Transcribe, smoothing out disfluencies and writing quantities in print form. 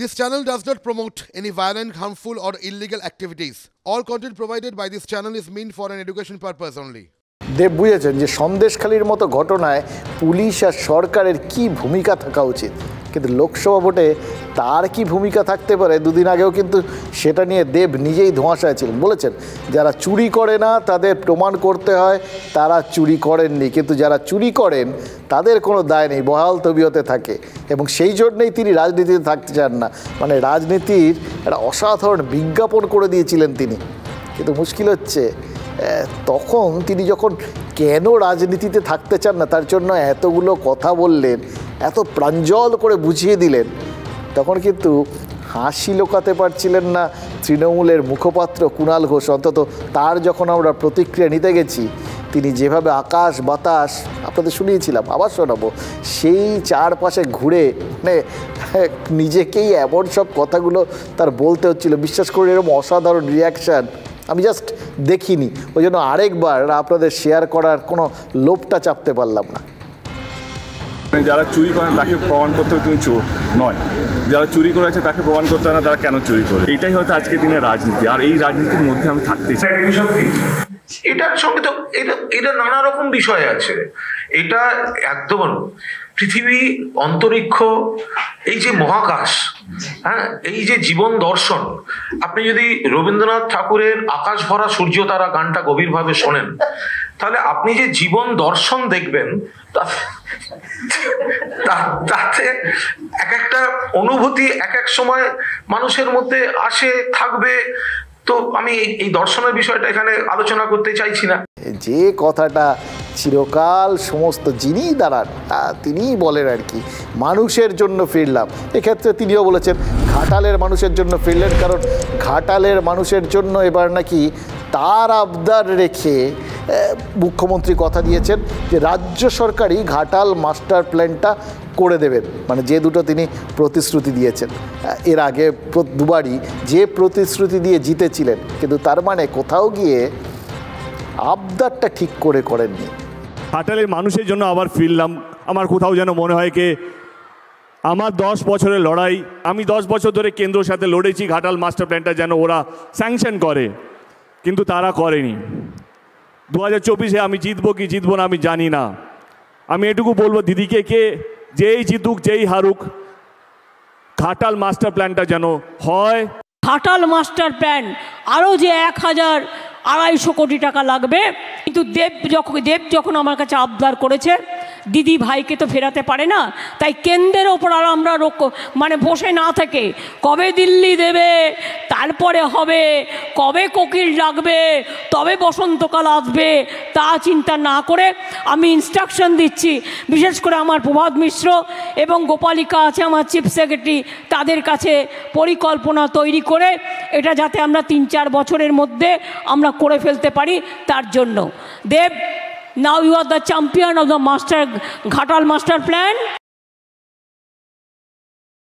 This channel does not promote any violent, harmful, or illegal activities. All content provided by this channel is meant for an education purpose only. দেব বুঝেছেন যে সন্দেশখালির মতো ঘটনায় police আর সরকারের কি ভূমিকা থাকা উচিত, কিন্তু লোকসভা ভোটে তার কি ভূমিকা থাকতে পারে দুদিন আগেও কিন্তু সেটা নিয়ে দেব নিজেই ধোঁয়াশায় ছিলেন। বলেছেন যারা চুরি করে না তাদের প্রমাণ করতে হয় তারা চুরি করেননি, কিন্তু যারা চুরি করেন তাদের কোনো দায় নেই, বহাল তবিয়তে থাকে এবং সেই জন্যেই তিনি রাজনীতিতে থাকতে চান না। মানে রাজনীতির একটা অসাধারণ বিজ্ঞাপন করে দিয়েছিলেন তিনি। কিন্তু মুশকিল হচ্ছে তখন তিনি যখন কেন রাজনীতিতে থাকতে চান না তার জন্য এতগুলো কথা বললেন, এত প্রাঞ্জল করে বুঝিয়ে দিলেন, তখন কিন্তু হাসি লোকাতে পারছিলেন না তৃণমূলের মুখপাত্র কুণাল ঘোষ। অন্তত তার যখন আমরা প্রতিক্রিয়া নিতে গেছি, তিনি যেভাবে আকাশ বাতাস আপনাদের শুনিয়েছিলাম, আবার শোনাবো, সেই চারপাশে ঘুরে মানে নিজেকেই এমন সব কথাগুলো তার বলতে হচ্ছিল। বিশ্বাস করে এরকম অসাধারণ রিয়াকশান আমি জাস্ট দেখিনি, ওই জন্য আরেকবার আপনাদের শেয়ার করার কোনো লোভটা চাপতে পারলাম না। যারা চুরি করেন তাকে প্রমাণ করতে হবে তুমি চোর নয়, যারা চুরি করেছে তাকে প্রমাণ করতে হবে না তারা কেন চুরি করে। এটাই হয়তো আজকে দিনের রাজনীতি, আর এই রাজনীতির মধ্যে আমি থাকতে চাই। এটার সঙ্গে তো এটা নানা রকম বিষয় আছে। এটা একদম পৃথিবী, অন্তরিক্ষ, এই যে মহাকাশ, হ্যাঁ, এই যে জীবন দর্শন। আপনি যদি রবীন্দ্রনাথ ঠাকুরের আকাশ ভরা সূর্য তারা গানটা গভীরভাবে শোনেন, তাহলে আপনি যে জীবন দর্শন দেখবেন তাতে এক একটা অনুভূতি এক এক সময় মানুষের মধ্যে আসে, থাকবে। তো আমি এই দর্শনের বিষয়টা এখানে আলোচনা করতে চাইছি না। যে কথাটা চিরকাল সমস্ত যিনি দাঁড়ান তিনিই বলেন আর কি, মানুষের জন্য ফিরলাম। এক্ষেত্রে তিনিও বলেছেন ঘাটালের মানুষের জন্য ফিরলেন, কারণ ঘাটালের মানুষের জন্য এবার নাকি তার আবদার রেখে মুখ্যমন্ত্রী কথা দিয়েছেন যে রাজ্য সরকারই ঘাটাল মাস্টার প্ল্যানটা করে দেবেন। মানে যে দুটো তিনি প্রতিশ্রুতি দিয়েছেন এর আগে দুবারই, যে প্রতিশ্রুতি দিয়ে জিতেছিলেন, কিন্তু তার মানে কোথাও গিয়ে আবদারটা ঠিক করে করেননি। ঘাটালের মানুষের জন্য আবার ফিরলাম। আমার কোথাও যেন মনে হয় কি আমার 10 বছরের লড়াই, আমি 10 বছর ধরে কেন্দ্রের সাথে লড়েছি ঘাটাল মাস্টার প্ল্যানটা যেন ওরা স্যাংশন করে, কিন্তু তারা করেনি। 2024-এ আমি জিতবো কি জিতবো না আমি জানি না। আমি এটুকু বলবো দিদিকে, কে যেই জিতুক যেই হারুক, ঘাটাল মাস্টার প্ল্যানটা যেন হয়। ঘাটাল মাস্টার প্ল্যান আরও যে 1250 কোটি টাকা লাগবে, কিন্তু দেব যখন আমার কাছে আবদার করেছে, দিদি ভাইকে তো ফেরাতে পারে না, তাই কেন্দ্রের ওপর আর আমরা মানে বসে না থেকে কবে দিল্লি দেবে, তারপরে হবে, কবে কোকিল ডাকবে, তবে বসন্তকাল আসবে, তা চিন্তা না করে আমি ইনস্ট্রাকশন দিচ্ছি, বিশেষ করে আমার প্রভাত মিশ্র এবং গোপালিকা আছে আমার চিফ সেক্রেটারি, তাদের কাছে পরিকল্পনা তৈরি করে এটা যাতে আমরা 3-4 বছরের মধ্যে আমরা করে ফেলতে পারি, তার জন্য। দেব, now you are the champion of the Ghatal master plan.